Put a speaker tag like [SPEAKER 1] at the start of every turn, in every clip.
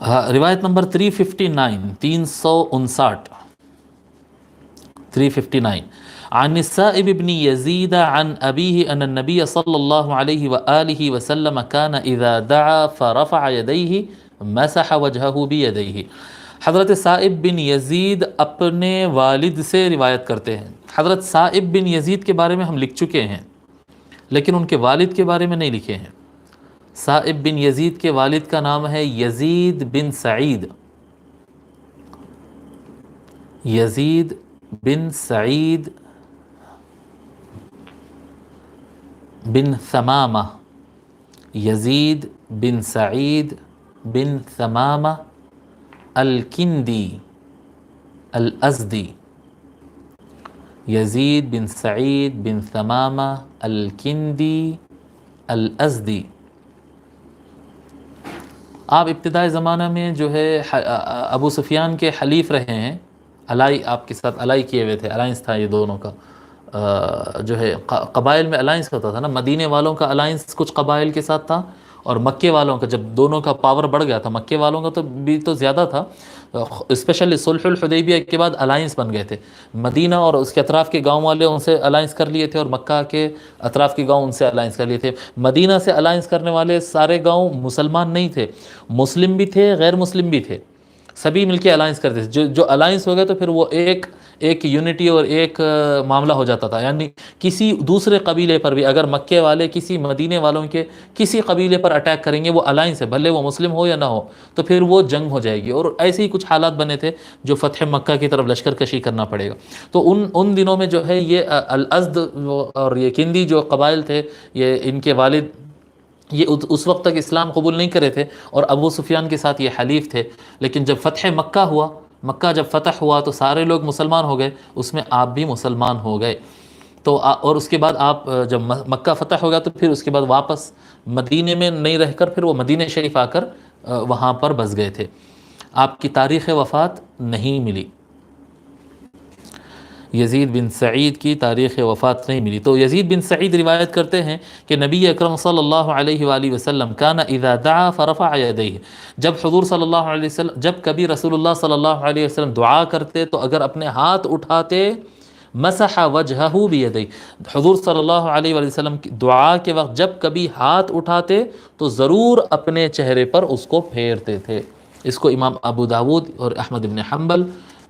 [SPEAKER 1] روایت نمبر 359 359 عن السائب بن يزيد عن أبيه أن النبي صلى الله عليه وآله وسلم كان إذا دعا فرفع يديه مسح وجهه بيديه. حضرت سائب بن یزید اپنے والد سے روایت کرتے ہیں. حضرت سائب بن یزید کے بارے میں ہم لکھ چکے ہیں لیکن ان کے والد کے بارے میں نہیں لکھے ہیں. سائب بن یزید کے والد کا نام ہے یزید بن سعید. یزید بن سعید بن ثمامہ. یزید بن سعید بن ثمامہ الکندی الازدی. یزید بن سعید بن ثمامہ الکندی الازدی. آپ ابتدائی زمانہ میں جو ہے ابو سفیان کے حلیف رہے ہیں. الائی آپ کے ساتھ الائی کیے ہوئے تھے، الائنس تھا یہ دونوں کا. جو ہے قبائل میں الائنس ہوتا تھا نا. مدینے والوں کا الائنس کچھ قبائل کے ساتھ تھا اور مکے والوں کا، جب دونوں کا پاور بڑھ گیا تھا، مکے والوں کا تو بھی تو زیادہ تھا، اسپیشلی صلح الحدیبیہ کے بعد الائنس بن گئے تھے. مدینہ اور اس کے اطراف کے گاؤں والے ان سے الائنس کر لیے تھے اور مکہ کے اطراف کے گاؤں ان سے الائنس کر لیے تھے. مدینہ سے الائنس کرنے والے سارے گاؤں مسلمان نہیں تھے، مسلم بھی تھے غیر مسلم بھی تھے، سبھی مل کے الائنس کرتے تھے. جو الائنس ہو گئے تو پھر وہ ایک یونٹی اور ایک معاملہ ہو جاتا تھا. یعنی کسی دوسرے قبیلے پر بھی اگر مکے والے کسی مدینے والوں کے کسی قبیلے پر اٹیک کریں گے، وہ الائنس ہے، بھلے وہ مسلم ہو یا نہ ہو، تو پھر وہ جنگ ہو جائے گی. اور ایسے ہی کچھ حالات بنے تھے جو فتح مکہ کی طرف لشکر کشی کرنا پڑے گا. تو ان دنوں میں جو ہے یہ الازد اور یہ کندی جو قبائل تھے، یہ ان کے والد یہ اس وقت تک اسلام قبول نہیں کرے تھے اور ابو سفیان کے ساتھ یہ حلیف تھے. لیکن جب فتح مکہ ہوا، مکہ جب فتح ہوا تو سارے لوگ مسلمان ہو گئے، اس میں آپ بھی مسلمان ہو گئے. تو اور اس کے بعد آپ جب مکہ فتح ہو گیا تو پھر اس کے بعد واپس مدینے میں نہیں رہ کر پھر وہ مدینہ شریف آ کر وہاں پر بس گئے تھے. آپ کی تاریخ وفات نہیں ملی، یزید بن سعید کی تاریخ وفات نہیں ملی. تو یزید بن سعید روایت کرتے ہیں کہ نبی اکرم صلی اللہ علیہ وآلہ وسلم کان اذا دعا فرفع یدیہ. جب حضور صلی اللہ علیہ وسلم، جب کبھی رسول اللہ صلی اللہ علیہ وسلم دعا کرتے تو اگر اپنے ہاتھ اٹھاتے مسح وجہہ بیدیہ. حضور صلی اللہ علیہ وآلہ وسلم کی دعا کے وقت جب کبھی ہاتھ اٹھاتے تو ضرور اپنے چہرے پر اس کو پھیرتے تھے. اس کو امام ابو داود اور احمد بن حنبل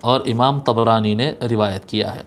[SPEAKER 1] اور امام طبرانی نے روایت کیا ہے.